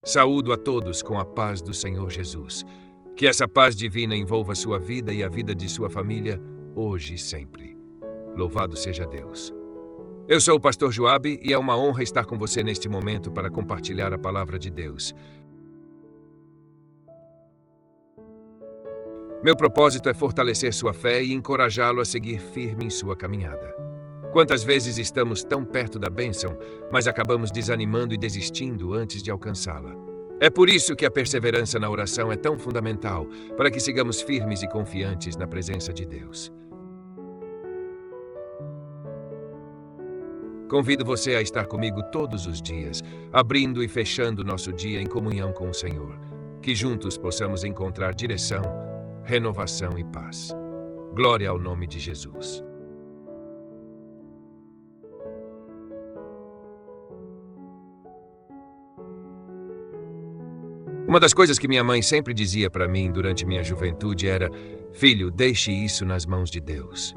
Saúdo a todos com a paz do Senhor Jesus. Que essa paz divina envolva sua vida e a vida de sua família, hoje e sempre. Louvado seja Deus. Eu sou o pastor Joabe e é uma honra estar com você neste momento para compartilhar a palavra de Deus. Meu propósito é fortalecer sua fé e encorajá-lo a seguir firme em sua caminhada. Quantas vezes estamos tão perto da bênção, mas acabamos desanimando e desistindo antes de alcançá-la. É por isso que a perseverança na oração é tão fundamental, para que sigamos firmes e confiantes na presença de Deus. Convido você a estar comigo todos os dias, abrindo e fechando nosso dia em comunhão com o Senhor. Que juntos possamos encontrar direção, renovação e paz. Glória ao nome de Jesus. Uma das coisas que minha mãe sempre dizia para mim durante minha juventude era: filho, deixe isso nas mãos de Deus.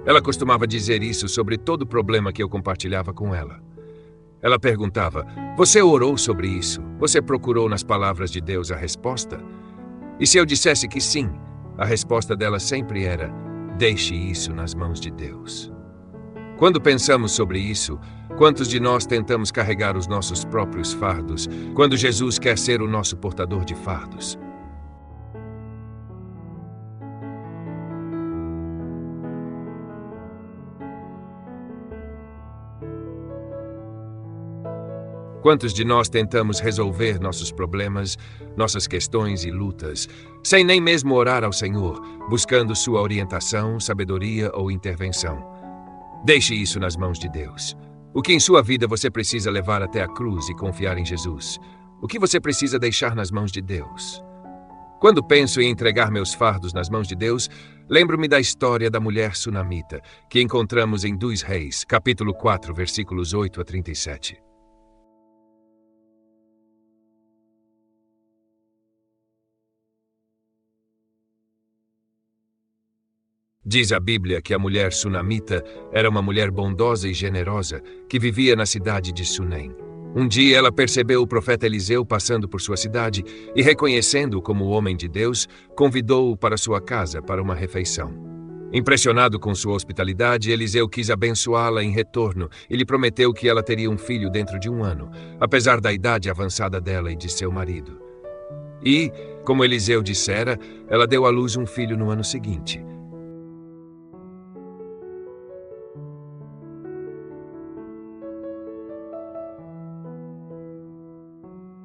Ela costumava dizer isso sobre todo problema que eu compartilhava com ela. Ela perguntava: você orou sobre isso? Você procurou nas palavras de Deus a resposta? E se eu dissesse que sim, a resposta dela sempre era: deixe isso nas mãos de Deus. Quando pensamos sobre isso, quantos de nós tentamos carregar os nossos próprios fardos, quando Jesus quer ser o nosso portador de fardos? Quantos de nós tentamos resolver nossos problemas, nossas questões e lutas, sem nem mesmo orar ao Senhor, buscando sua orientação, sabedoria ou intervenção? Deixe isso nas mãos de Deus. O que em sua vida você precisa levar até a cruz e confiar em Jesus? O que você precisa deixar nas mãos de Deus? Quando penso em entregar meus fardos nas mãos de Deus, lembro-me da história da mulher sunamita, que encontramos em 2 Reis, capítulo 4, versículos 8 a 37. Diz a Bíblia que a mulher sunamita era uma mulher bondosa e generosa que vivia na cidade de Sunem. Um dia ela percebeu o profeta Eliseu passando por sua cidade e, reconhecendo-o como homem de Deus, convidou-o para sua casa para uma refeição. Impressionado com sua hospitalidade, Eliseu quis abençoá-la em retorno e lhe prometeu que ela teria um filho dentro de 1 ano, apesar da idade avançada dela e de seu marido. E, como Eliseu dissera, ela deu à luz um filho no ano seguinte.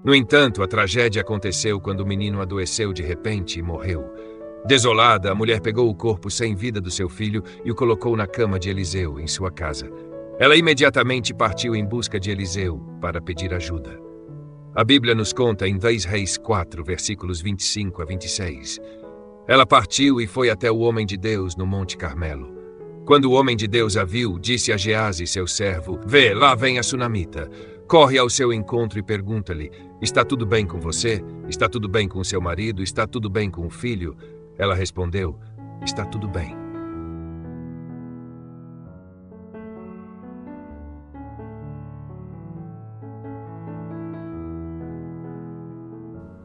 No entanto, a tragédia aconteceu quando o menino adoeceu de repente e morreu. Desolada, a mulher pegou o corpo sem vida do seu filho e o colocou na cama de Eliseu, em sua casa. Ela imediatamente partiu em busca de Eliseu para pedir ajuda. A Bíblia nos conta em 2 Reis 4, versículos 25 a 26. Ela partiu e foi até o homem de Deus no Monte Carmelo. Quando o homem de Deus a viu, disse a Geazi, seu servo: vê, lá vem a sunamita. Corre ao seu encontro e pergunta-lhe: está tudo bem com você? Está tudo bem com seu marido? Está tudo bem com o filho? Ela respondeu: está tudo bem.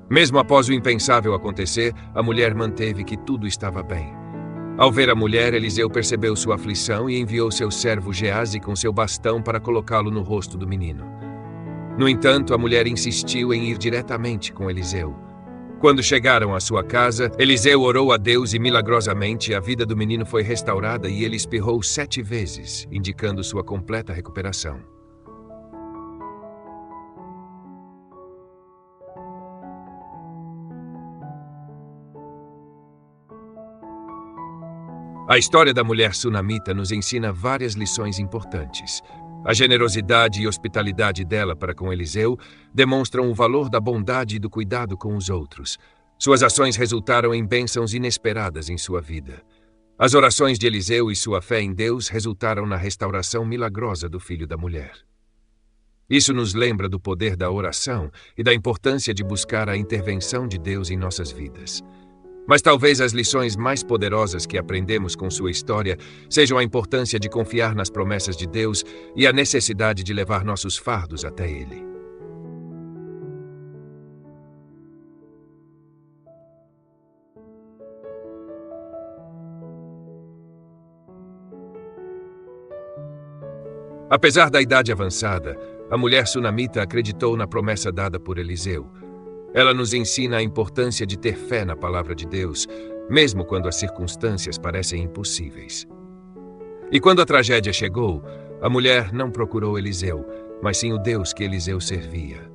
Mesmo após o impensável acontecer, a mulher manteve que tudo estava bem. Ao ver a mulher, Eliseu percebeu sua aflição e enviou seu servo Geazi com seu bastão para colocá-lo no rosto do menino. No entanto, a mulher insistiu em ir diretamente com Eliseu. Quando chegaram à sua casa, Eliseu orou a Deus e, milagrosamente, a vida do menino foi restaurada e ele espirrou 7 vezes, indicando sua completa recuperação. A história da mulher sunamita nos ensina várias lições importantes. A generosidade e hospitalidade dela para com Eliseu demonstram o valor da bondade e do cuidado com os outros. Suas ações resultaram em bênçãos inesperadas em sua vida. As orações de Eliseu e sua fé em Deus resultaram na restauração milagrosa do filho da mulher. Isso nos lembra do poder da oração e da importância de buscar a intervenção de Deus em nossas vidas. Mas talvez as lições mais poderosas que aprendemos com sua história sejam a importância de confiar nas promessas de Deus e a necessidade de levar nossos fardos até Ele. Apesar da idade avançada, a mulher sunamita acreditou na promessa dada por Eliseu. Ela nos ensina a importância de ter fé na palavra de Deus, mesmo quando as circunstâncias parecem impossíveis. E quando a tragédia chegou, a mulher não procurou Eliseu, mas sim o Deus que Eliseu servia.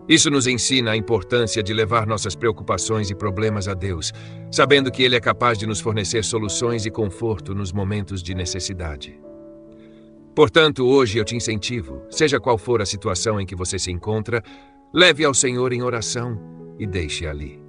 Isso nos ensina a importância de levar nossas preocupações e problemas a Deus, sabendo que Ele é capaz de nos fornecer soluções e conforto nos momentos de necessidade. Portanto, hoje eu te incentivo, seja qual for a situação em que você se encontra, leve ao Senhor em oração e deixe ali.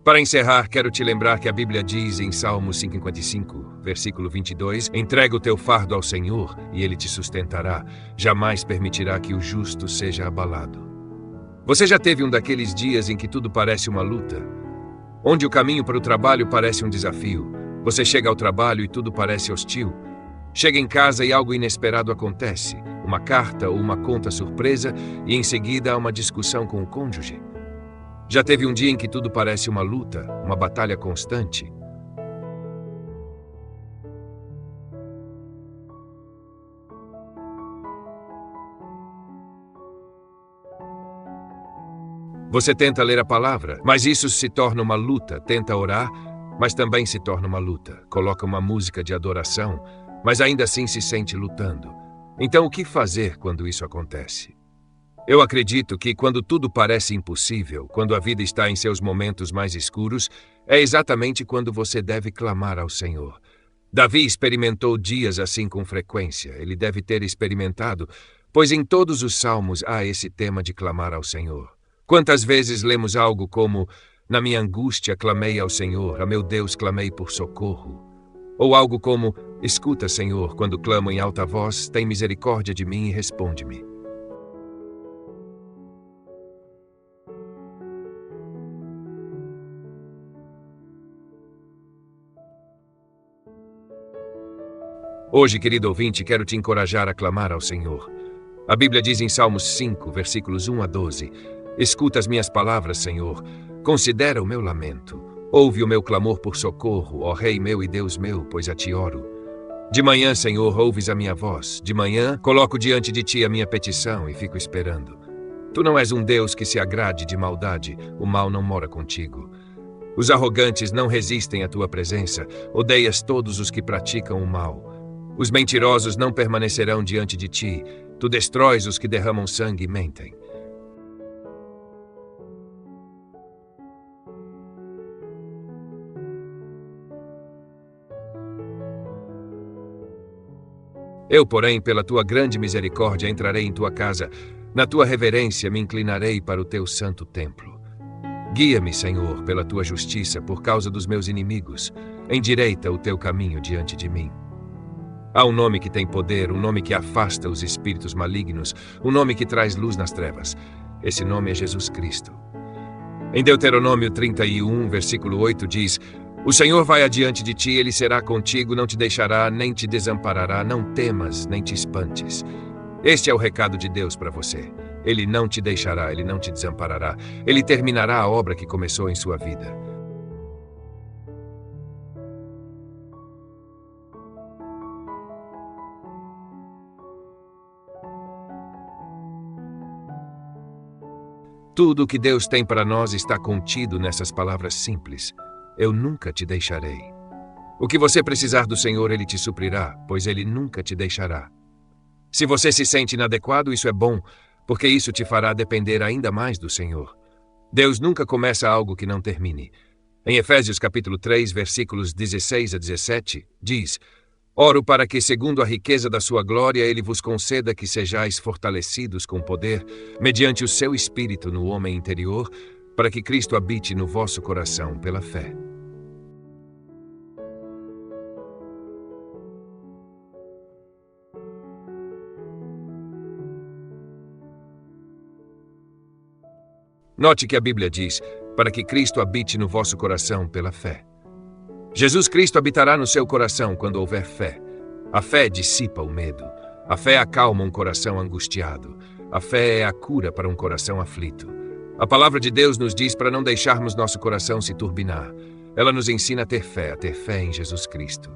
Para encerrar, quero te lembrar que a Bíblia diz em Salmos 55, versículo 22, entrega o teu fardo ao Senhor e Ele te sustentará, jamais permitirá que o justo seja abalado. Você já teve um daqueles dias em que tudo parece uma luta? Onde o caminho para o trabalho parece um desafio. Você chega ao trabalho e tudo parece hostil. Chega em casa e algo inesperado acontece, uma carta ou uma conta surpresa e em seguida há uma discussão com o cônjuge. Já teve um dia em que tudo parece uma luta, uma batalha constante? Você tenta ler a palavra, mas isso se torna uma luta. Tenta orar, mas também se torna uma luta. Coloca uma música de adoração, mas ainda assim se sente lutando. Então, o que fazer quando isso acontece? Eu acredito que quando tudo parece impossível, quando a vida está em seus momentos mais escuros, é exatamente quando você deve clamar ao Senhor. Davi experimentou dias assim com frequência. Ele deve ter experimentado, pois em todos os salmos há esse tema de clamar ao Senhor. Quantas vezes lemos algo como, na minha angústia clamei ao Senhor, a meu Deus clamei por socorro. Ou algo como, escuta, Senhor, quando clamo em alta voz, tem misericórdia de mim e responde-me. Hoje, querido ouvinte, quero te encorajar a clamar ao Senhor. A Bíblia diz em Salmos 5, versículos 1 a 12, escuta as minhas palavras, Senhor, considera o meu lamento. Ouve o meu clamor por socorro, ó Rei meu e Deus meu, pois a ti oro. De manhã, Senhor, ouves a minha voz. De manhã, coloco diante de ti a minha petição e fico esperando. Tu não és um Deus que se agrade de maldade, o mal não mora contigo. Os arrogantes não resistem à tua presença, odeias todos os que praticam o mal. Os mentirosos não permanecerão diante de ti, tu destróis os que derramam sangue e mentem. Eu, porém, pela tua grande misericórdia, entrarei em tua casa. Na tua reverência me inclinarei para o teu santo templo. Guia-me, Senhor, pela tua justiça, por causa dos meus inimigos. Endireita o teu caminho diante de mim. Há um nome que tem poder, um nome que afasta os espíritos malignos, um nome que traz luz nas trevas. Esse nome é Jesus Cristo. Em Deuteronômio 31, versículo 8 diz, o Senhor vai adiante de ti, Ele será contigo, não te deixará, nem te desamparará, não temas, nem te espantes. Este é o recado de Deus para você. Ele não te deixará, Ele não te desamparará. Ele terminará a obra que começou em sua vida. Tudo o que Deus tem para nós está contido nessas palavras simples. Eu nunca te deixarei. O que você precisar do Senhor, Ele te suprirá, pois Ele nunca te deixará. Se você se sente inadequado, isso é bom, porque isso te fará depender ainda mais do Senhor. Deus nunca começa algo que não termine. Em Efésios capítulo 3, versículos 16 a 17, diz, oro para que, segundo a riqueza da sua glória, Ele vos conceda que sejais fortalecidos com poder, mediante o seu Espírito no homem interior, para que Cristo habite no vosso coração pela fé. Note que a Bíblia diz, para que Cristo habite no vosso coração pela fé. Jesus Cristo habitará no seu coração quando houver fé. A fé dissipa o medo. A fé acalma um coração angustiado. A fé é a cura para um coração aflito. A palavra de Deus nos diz para não deixarmos nosso coração se turbinar. Ela nos ensina a ter fé em Jesus Cristo.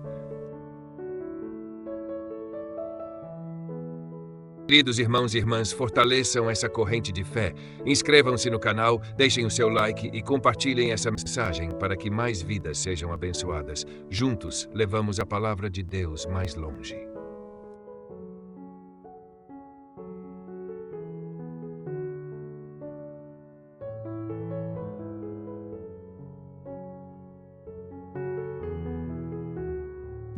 Queridos irmãos e irmãs, fortaleçam essa corrente de fé. Inscrevam-se no canal, deixem o seu like e compartilhem essa mensagem para que mais vidas sejam abençoadas. Juntos, levamos a palavra de Deus mais longe.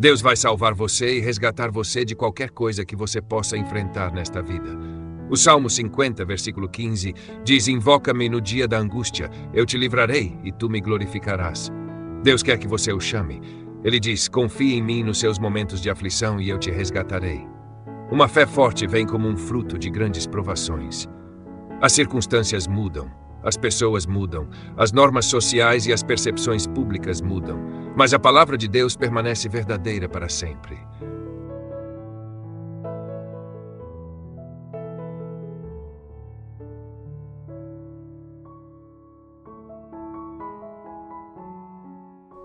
Deus vai salvar você e resgatar você de qualquer coisa que você possa enfrentar nesta vida. O Salmo 50, versículo 15, diz: Invoca-me no dia da angústia, eu te livrarei e tu me glorificarás. Deus quer que você o chame. Ele diz: confie em mim nos seus momentos de aflição e eu te resgatarei. Uma fé forte vem como um fruto de grandes provações. As circunstâncias mudam. As pessoas mudam, as normas sociais e as percepções públicas mudam, mas a palavra de Deus permanece verdadeira para sempre.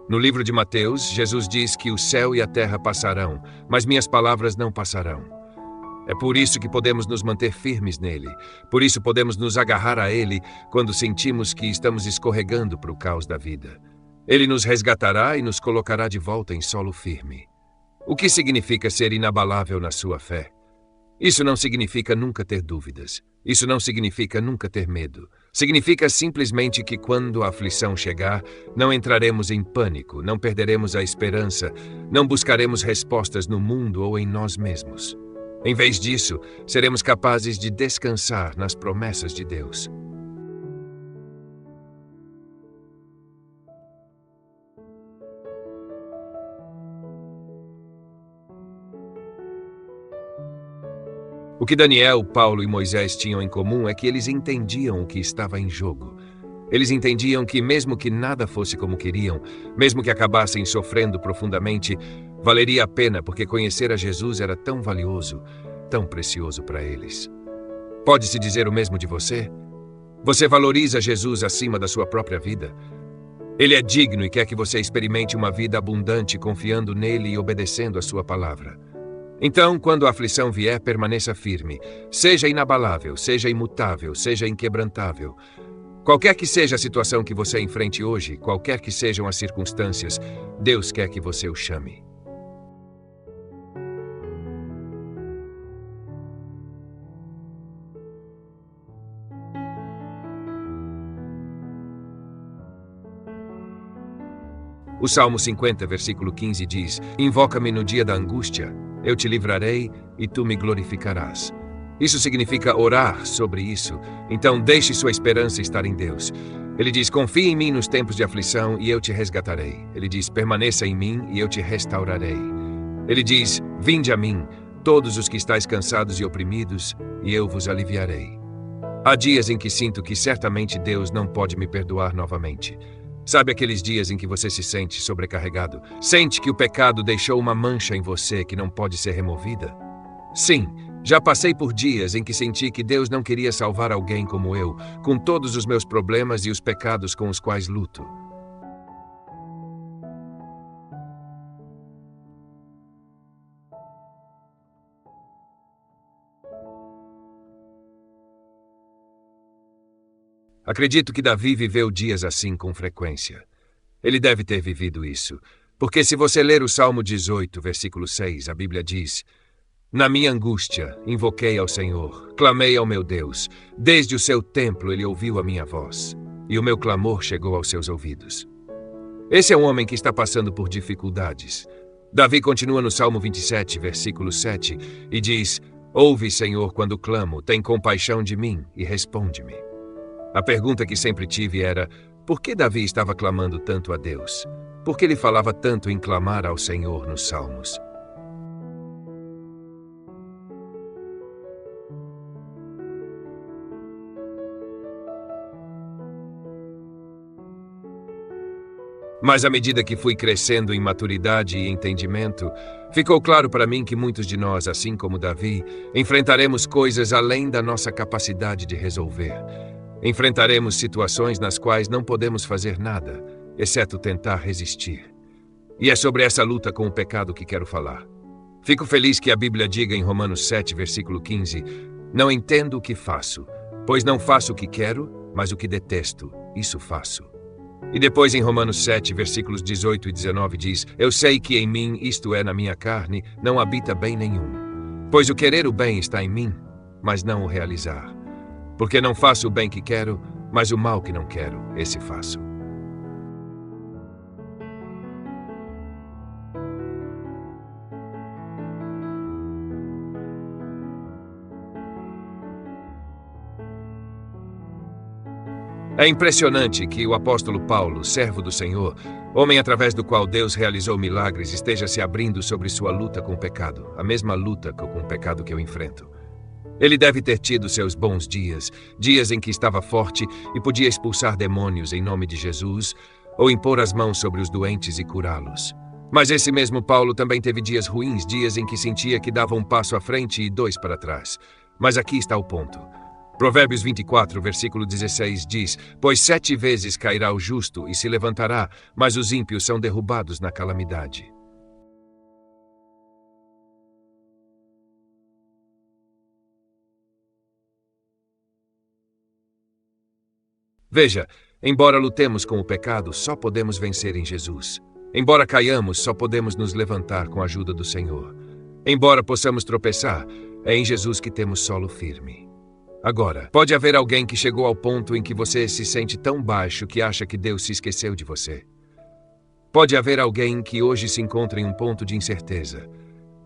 No livro de Mateus, Jesus diz que o céu e a terra passarão, mas minhas palavras não passarão. É por isso que podemos nos manter firmes nele. Por isso podemos nos agarrar a ele quando sentimos que estamos escorregando para o caos da vida. Ele nos resgatará e nos colocará de volta em solo firme. O que significa ser inabalável na sua fé? Isso não significa nunca ter dúvidas. Isso não significa nunca ter medo. Significa simplesmente que quando a aflição chegar, não entraremos em pânico, não perderemos a esperança, não buscaremos respostas no mundo ou em nós mesmos. Em vez disso, seremos capazes de descansar nas promessas de Deus. O que Daniel, Paulo e Moisés tinham em comum é que eles entendiam o que estava em jogo. Eles entendiam que mesmo que nada fosse como queriam, mesmo que acabassem sofrendo profundamente, valeria a pena porque conhecer a Jesus era tão valioso, tão precioso para eles. Pode-se dizer o mesmo de você? Você valoriza Jesus acima da sua própria vida? Ele é digno e quer que você experimente uma vida abundante confiando nele e obedecendo a sua palavra. Então, quando a aflição vier, permaneça firme. Seja inabalável, seja imutável, seja inquebrantável. Qualquer que seja a situação que você enfrente hoje, qualquer que sejam as circunstâncias, Deus quer que você o chame. O Salmo 50, versículo 15 diz: Invoca-me no dia da angústia, eu te livrarei e tu me glorificarás. Isso significa orar sobre isso. Então deixe sua esperança estar em Deus. Ele diz: confie em mim nos tempos de aflição e eu te resgatarei. Ele diz: permaneça em mim e eu te restaurarei. Ele diz: vinde a mim, todos os que estáis cansados e oprimidos, e eu vos aliviarei. Há dias em que sinto que certamente Deus não pode me perdoar novamente. Sabe aqueles dias em que você se sente sobrecarregado? Sente que o pecado deixou uma mancha em você que não pode ser removida? Sim, já passei por dias em que senti que Deus não queria salvar alguém como eu, com todos os meus problemas e os pecados com os quais luto. Acredito que Davi viveu dias assim com frequência. Ele deve ter vivido isso, porque se você ler o Salmo 18, versículo 6, a Bíblia diz: na minha angústia, invoquei ao Senhor, clamei ao meu Deus. Desde o seu templo ele ouviu a minha voz, e o meu clamor chegou aos seus ouvidos. Esse é um homem que está passando por dificuldades. Davi continua no Salmo 27, versículo 7, e diz: ouve, Senhor, quando clamo, tem compaixão de mim e responde-me. A pergunta que sempre tive era: por que Davi estava clamando tanto a Deus? Por que ele falava tanto em clamar ao Senhor nos Salmos? Mas à medida que fui crescendo em maturidade e entendimento, ficou claro para mim que muitos de nós, assim como Davi, enfrentaremos coisas além da nossa capacidade de resolver. Enfrentaremos situações nas quais não podemos fazer nada, exceto tentar resistir. E é sobre essa luta com o pecado que quero falar. Fico feliz que a Bíblia diga em Romanos 7, versículo 15: Não entendo o que faço, pois não faço o que quero, mas o que detesto, isso faço. E depois em Romanos 7, versículos 18 e 19 diz: Eu sei que em mim, isto é, na minha carne, não habita bem nenhum. Pois o querer o bem está em mim, mas não o realizar. Porque não faço o bem que quero, mas o mal que não quero, esse faço. É impressionante que o apóstolo Paulo, servo do Senhor, homem através do qual Deus realizou milagres, esteja se abrindo sobre sua luta com o pecado, a mesma luta com o pecado que eu enfrento. Ele deve ter tido seus bons dias, dias em que estava forte e podia expulsar demônios em nome de Jesus, ou impor as mãos sobre os doentes e curá-los. Mas esse mesmo Paulo também teve dias ruins, dias em que sentia que dava um passo à frente e 2 para trás. Mas aqui está o ponto. Provérbios 24, versículo 16 diz: Pois 7 vezes cairá o justo e se levantará, mas os ímpios são derrubados na calamidade. Veja, embora lutemos com o pecado, só podemos vencer em Jesus. Embora caiamos, só podemos nos levantar com a ajuda do Senhor. Embora possamos tropeçar, é em Jesus que temos solo firme. Agora, pode haver alguém que chegou ao ponto em que você se sente tão baixo que acha que Deus se esqueceu de você. Pode haver alguém que hoje se encontra em um ponto de incerteza.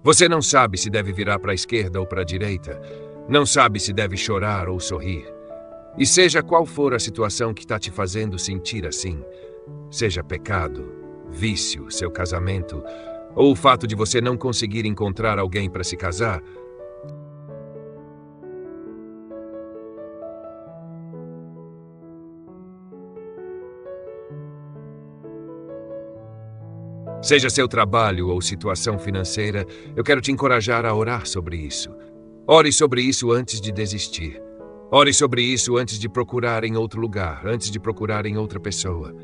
Você não sabe se deve virar para a esquerda ou para a direita. Não sabe se deve chorar ou sorrir. E seja qual for a situação que está te fazendo sentir assim, seja pecado, vício, seu casamento, ou o fato de você não conseguir encontrar alguém para se casar, seja seu trabalho ou situação financeira, eu quero te encorajar a orar sobre isso. Ore sobre isso antes de desistir. Ore sobre isso antes de procurar em outro lugar, antes de procurar em outra pessoa.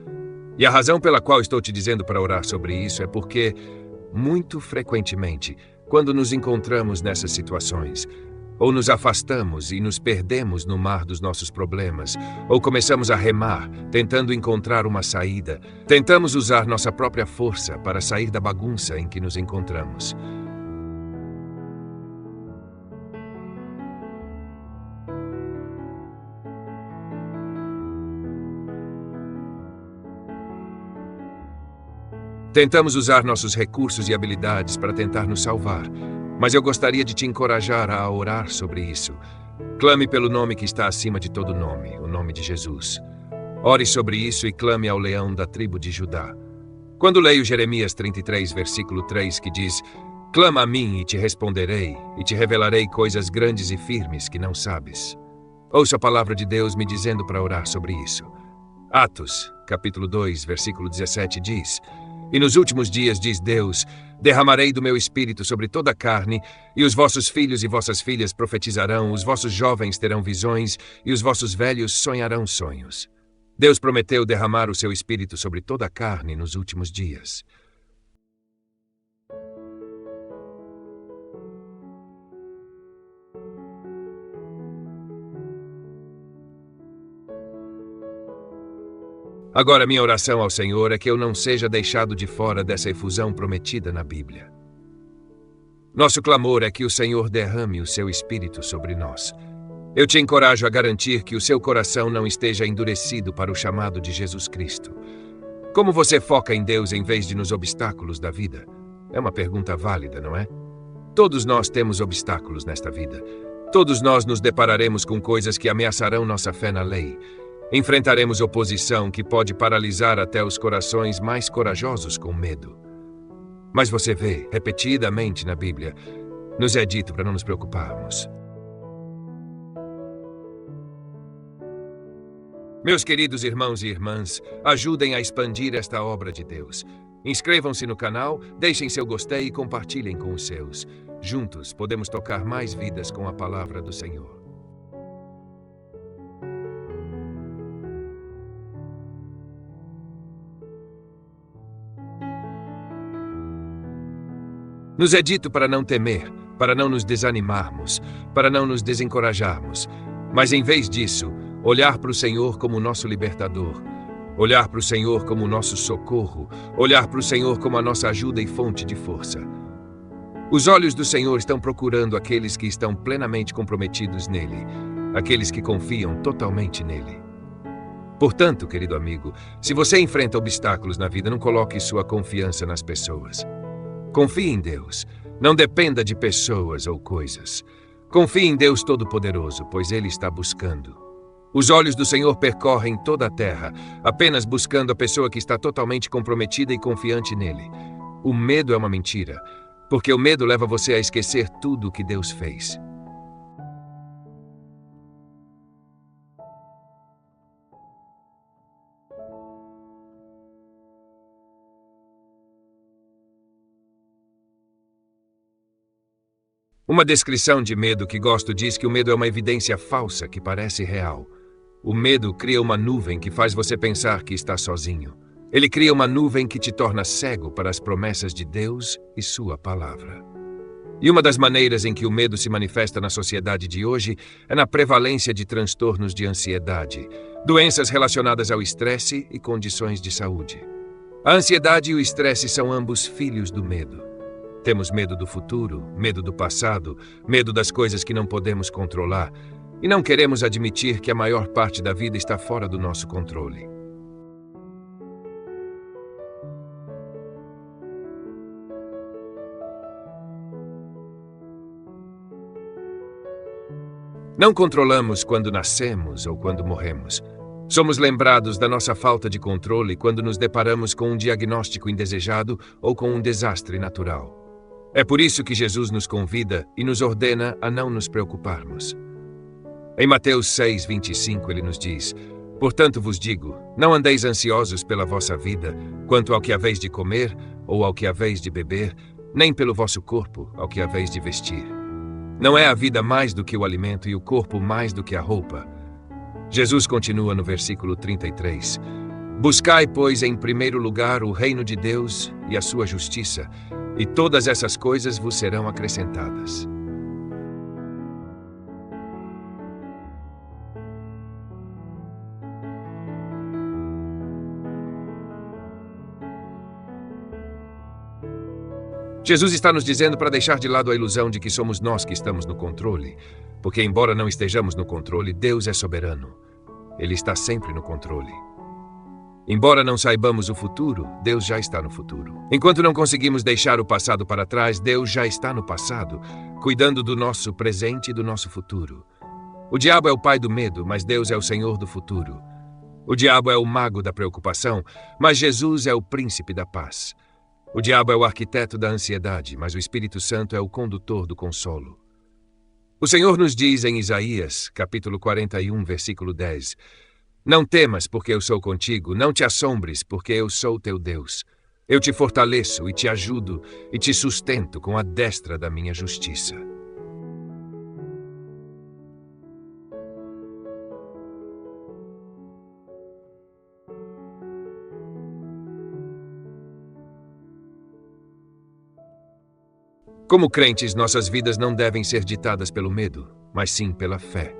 E a razão pela qual estou te dizendo para orar sobre isso é porque, muito frequentemente, quando nos encontramos nessas situações, ou nos afastamos e nos perdemos no mar dos nossos problemas, ou começamos a remar, tentando encontrar uma saída, tentamos usar nossa própria força para sair da bagunça em que nos encontramos. Tentamos usar nossos recursos e habilidades para tentar nos salvar, mas eu gostaria de te encorajar a orar sobre isso. Clame pelo nome que está acima de todo nome, o nome de Jesus. Ore sobre isso e clame ao leão da tribo de Judá. Quando leio Jeremias 33, versículo 3, que diz: Clama a mim e te responderei, e te revelarei coisas grandes e firmes que não sabes. Ouça a palavra de Deus me dizendo para orar sobre isso. Atos, capítulo 2, versículo 17 diz: E nos últimos dias, diz Deus, derramarei do meu espírito sobre toda a carne, e os vossos filhos e vossas filhas profetizarão, os vossos jovens terão visões, e os vossos velhos sonharão sonhos. Deus prometeu derramar o seu espírito sobre toda a carne nos últimos dias. Agora, minha oração ao Senhor é que eu não seja deixado de fora dessa efusão prometida na Bíblia. Nosso clamor é que o Senhor derrame o seu Espírito sobre nós. Eu te encorajo a garantir que o seu coração não esteja endurecido para o chamado de Jesus Cristo. Como você foca em Deus em vez de nos obstáculos da vida? É uma pergunta válida, não é? Todos nós temos obstáculos nesta vida. Todos nós nos depararemos com coisas que ameaçarão nossa fé na lei. Enfrentaremos oposição que pode paralisar até os corações mais corajosos com medo. Mas você vê, repetidamente na Bíblia, nos é dito para não nos preocuparmos. Meus queridos irmãos e irmãs, ajudem a expandir esta obra de Deus. Inscrevam-se no canal, deixem seu gostei e compartilhem com os seus. Juntos podemos tocar mais vidas com a palavra do Senhor. Nos é dito para não temer, para não nos desanimarmos, para não nos desencorajarmos, mas em vez disso, olhar para o Senhor como nosso libertador, olhar para o Senhor como nosso socorro, olhar para o Senhor como a nossa ajuda e fonte de força. Os olhos do Senhor estão procurando aqueles que estão plenamente comprometidos nele, aqueles que confiam totalmente nele. Portanto, querido amigo, se você enfrenta obstáculos na vida, não coloque sua confiança nas pessoas. Confie em Deus. Não dependa de pessoas ou coisas. Confie em Deus Todo-Poderoso, pois Ele está buscando. Os olhos do Senhor percorrem toda a terra, apenas buscando a pessoa que está totalmente comprometida e confiante nele. O medo é uma mentira, porque o medo leva você a esquecer tudo o que Deus fez. Uma descrição de medo que gosto diz que o medo é uma evidência falsa que parece real. O medo cria uma nuvem que faz você pensar que está sozinho. Ele cria uma nuvem que te torna cego para as promessas de Deus e sua palavra. E uma das maneiras em que o medo se manifesta na sociedade de hoje é na prevalência de transtornos de ansiedade, doenças relacionadas ao estresse e condições de saúde. A ansiedade e o estresse são ambos filhos do medo. Temos medo do futuro, medo do passado, medo das coisas que não podemos controlar, e não queremos admitir que a maior parte da vida está fora do nosso controle. Não controlamos quando nascemos ou quando morremos. Somos lembrados da nossa falta de controle quando nos deparamos com um diagnóstico indesejado ou com um desastre natural. É por isso que Jesus nos convida e nos ordena a não nos preocuparmos. Em Mateus 6:25 ele nos diz: "Portanto vos digo, não andeis ansiosos pela vossa vida, quanto ao que haveis de comer ou ao que haveis de beber, nem pelo vosso corpo, ao que haveis de vestir. Não é a vida mais do que o alimento e o corpo mais do que a roupa?" Jesus continua no versículo 33. "Buscai, pois, em primeiro lugar o reino de Deus e a sua justiça, e todas essas coisas vos serão acrescentadas." Jesus está nos dizendo para deixar de lado a ilusão de que somos nós que estamos no controle, porque embora não estejamos no controle, Deus é soberano. Ele está sempre no controle. Embora não saibamos o futuro, Deus já está no futuro. Enquanto não conseguimos deixar o passado para trás, Deus já está no passado, cuidando do nosso presente e do nosso futuro. O diabo é o pai do medo, mas Deus é o Senhor do futuro. O diabo é o mago da preocupação, mas Jesus é o príncipe da paz. O diabo é o arquiteto da ansiedade, mas o Espírito Santo é o condutor do consolo. O Senhor nos diz em Isaías, capítulo 41, versículo 10, "Não temas, porque eu sou contigo, não te assombres, porque eu sou teu Deus. Eu te fortaleço e te ajudo e te sustento com a destra da minha justiça." Como crentes, nossas vidas não devem ser ditadas pelo medo, mas sim pela fé.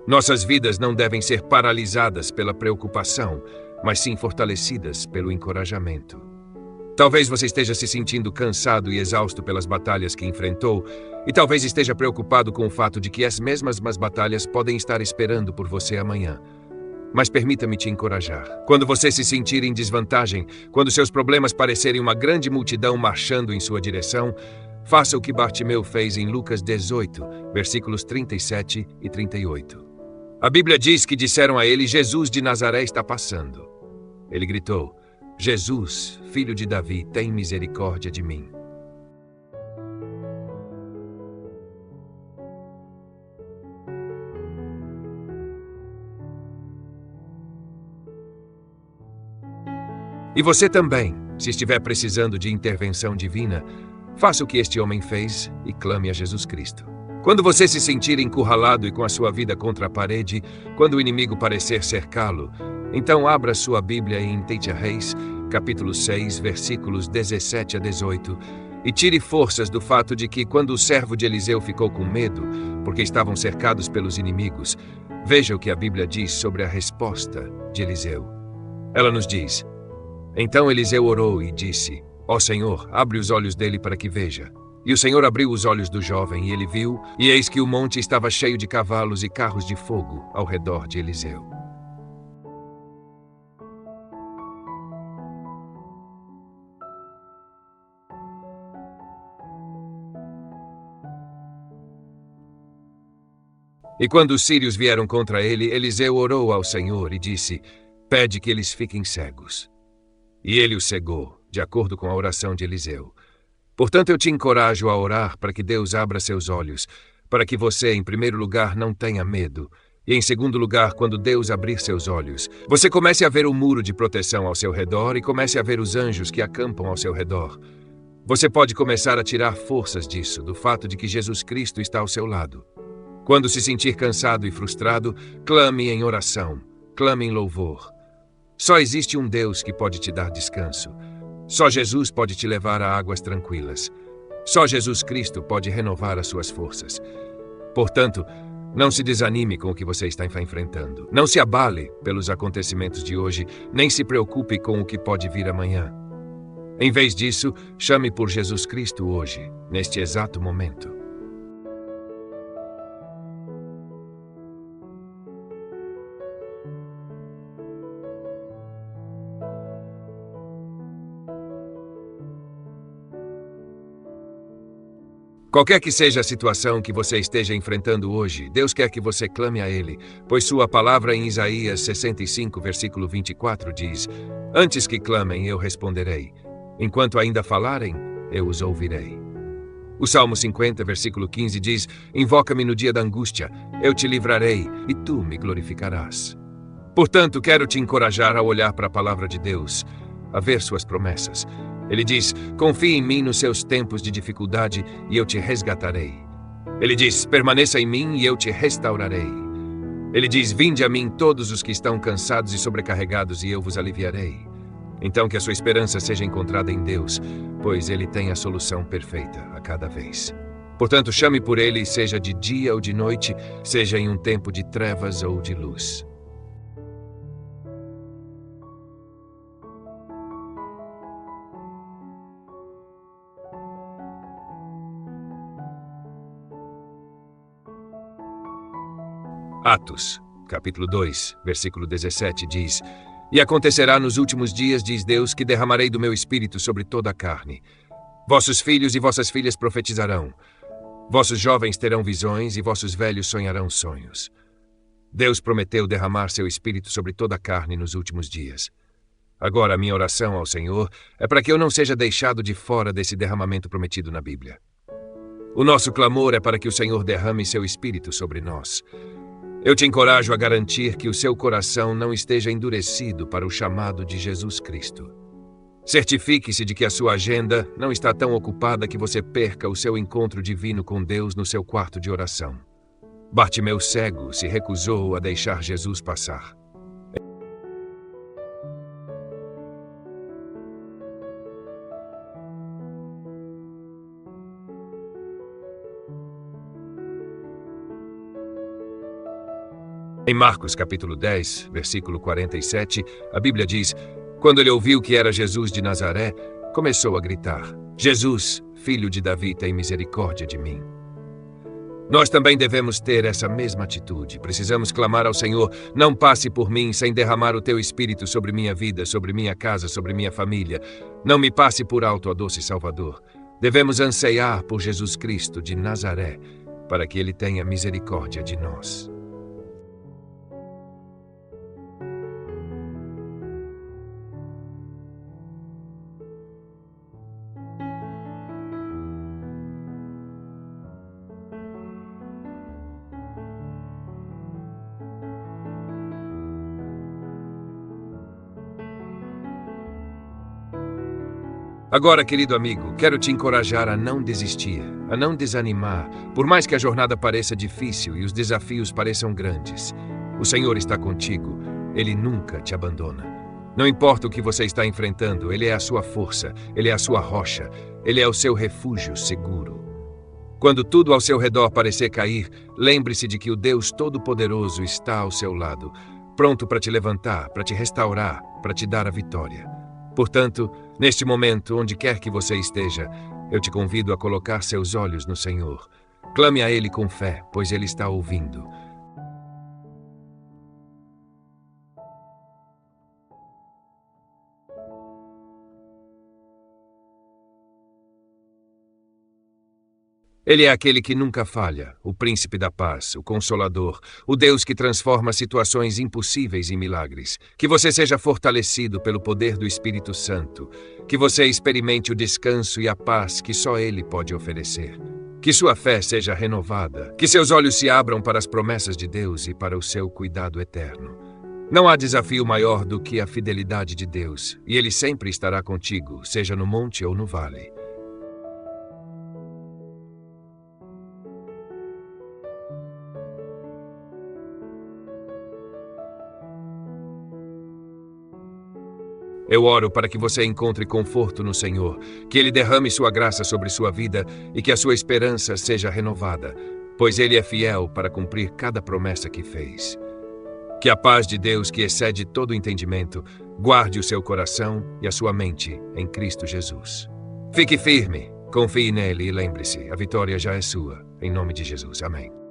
Nossas vidas não devem ser paralisadas pela preocupação, mas sim fortalecidas pelo encorajamento. Talvez você esteja se sentindo cansado e exausto pelas batalhas que enfrentou, e talvez esteja preocupado com o fato de que as mesmas batalhas podem estar esperando por você amanhã. Mas permita-me te encorajar. Quando você se sentir em desvantagem, quando seus problemas parecerem uma grande multidão marchando em sua direção, faça o que Bartimeu fez em Lucas 18, versículos 37 e 38. A Bíblia diz que disseram a ele: "Jesus de Nazaré está passando." Ele gritou: "Jesus, filho de Davi, tem misericórdia de mim." E você também, se estiver precisando de intervenção divina, faça o que este homem fez e clame a Jesus Cristo. Quando você se sentir encurralado e com a sua vida contra a parede, quando o inimigo parecer cercá-lo, então abra sua Bíblia em Reis, capítulo 6, versículos 17 a 18, E tire forças do fato de que, quando o servo de Eliseu ficou com medo, porque estavam cercados pelos inimigos, veja o que a Bíblia diz sobre a resposta de Eliseu. Ela nos diz: Então Eliseu orou e disse: Ó Senhor, abre os olhos dele para que veja. E o Senhor abriu os olhos do jovem, e ele viu, e eis que o monte estava cheio de cavalos e carros de fogo ao redor de Eliseu. E quando os sírios vieram contra ele, Eliseu orou ao Senhor e disse: Pede que eles fiquem cegos. E ele os cegou, de acordo com a oração de Eliseu. Portanto, eu te encorajo a orar para que Deus abra seus olhos, para que você, em primeiro lugar, não tenha medo, e, em segundo lugar, quando Deus abrir seus olhos, você comece a ver o muro de proteção ao seu redor e comece a ver os anjos que acampam ao seu redor. Você pode começar a tirar forças disso, do fato de que Jesus Cristo está ao seu lado. Quando se sentir cansado e frustrado, clame em oração, clame em louvor. Só existe um Deus que pode te dar descanso. Só Jesus pode te levar a águas tranquilas. Só Jesus Cristo pode renovar as suas forças. Portanto, não se desanime com o que você está enfrentando. Não se abale pelos acontecimentos de hoje, nem se preocupe com o que pode vir amanhã. Em vez disso, chame por Jesus Cristo hoje, neste exato momento. Qualquer que seja a situação que você esteja enfrentando hoje, Deus quer que você clame a Ele, pois sua palavra em Isaías 65, versículo 24 diz: Antes que clamem, eu responderei. Enquanto ainda falarem, eu os ouvirei. O Salmo 50, versículo 15 diz: Invoca-me no dia da angústia, eu te livrarei e tu me glorificarás. Portanto, quero te encorajar a olhar para a palavra de Deus, a ver suas promessas. Ele diz: Confie em mim nos seus tempos de dificuldade e eu te resgatarei. Ele diz: Permaneça em mim e eu te restaurarei. Ele diz: Vinde a mim todos os que estão cansados e sobrecarregados e eu vos aliviarei. Então que a sua esperança seja encontrada em Deus, pois Ele tem a solução perfeita a cada vez. Portanto, chame por Ele, seja de dia ou de noite, seja em um tempo de trevas ou de luz. Atos, capítulo 2, versículo 17 diz: E acontecerá nos últimos dias, diz Deus, que derramarei do meu espírito sobre toda a carne. Vossos filhos e vossas filhas profetizarão. Vossos jovens terão visões e vossos velhos sonharão sonhos. Deus prometeu derramar seu espírito sobre toda a carne nos últimos dias. Agora, a minha oração ao Senhor é para que eu não seja deixado de fora desse derramamento prometido na Bíblia. O nosso clamor é para que o Senhor derrame seu espírito sobre nós. Eu te encorajo a garantir que o seu coração não esteja endurecido para o chamado de Jesus Cristo. Certifique-se de que a sua agenda não está tão ocupada que você perca o seu encontro divino com Deus no seu quarto de oração. Bartimeu cego se recusou a deixar Jesus passar. Em Marcos capítulo 10, versículo 47, a Bíblia diz: Quando ele ouviu que era Jesus de Nazaré, começou a gritar: Jesus, filho de Davi, tem misericórdia de mim. Nós também devemos ter essa mesma atitude. Precisamos clamar ao Senhor: não passe por mim sem derramar o teu espírito sobre minha vida, sobre minha casa, sobre minha família. Não me passe por alto, ó doce Salvador. Devemos anseiar por Jesus Cristo de Nazaré, para que ele tenha misericórdia de nós. Agora, querido amigo, quero te encorajar a não desistir, a não desanimar, por mais que a jornada pareça difícil e os desafios pareçam grandes. O Senhor está contigo, Ele nunca te abandona. Não importa o que você está enfrentando, Ele é a sua força, Ele é a sua rocha, Ele é o seu refúgio seguro. Quando tudo ao seu redor parecer cair, lembre-se de que o Deus Todo-Poderoso está ao seu lado, pronto para te levantar, para te restaurar, para te dar a vitória. Portanto, neste momento, onde quer que você esteja, eu te convido a colocar seus olhos no Senhor. Clame a Ele com fé, pois Ele está ouvindo. Ele é aquele que nunca falha, o príncipe da paz, o consolador, o Deus que transforma situações impossíveis em milagres. Que você seja fortalecido pelo poder do Espírito Santo. Que você experimente o descanso e a paz que só Ele pode oferecer. Que sua fé seja renovada. Que seus olhos se abram para as promessas de Deus e para o seu cuidado eterno. Não há desafio maior do que a fidelidade de Deus, e Ele sempre estará contigo, seja no monte ou no vale. Eu oro para que você encontre conforto no Senhor, que Ele derrame sua graça sobre sua vida e que a sua esperança seja renovada, pois Ele é fiel para cumprir cada promessa que fez. Que a paz de Deus, que excede todo entendimento, guarde o seu coração e a sua mente em Cristo Jesus. Fique firme, confie nele e lembre-se, a vitória já é sua. Em nome de Jesus. Amém.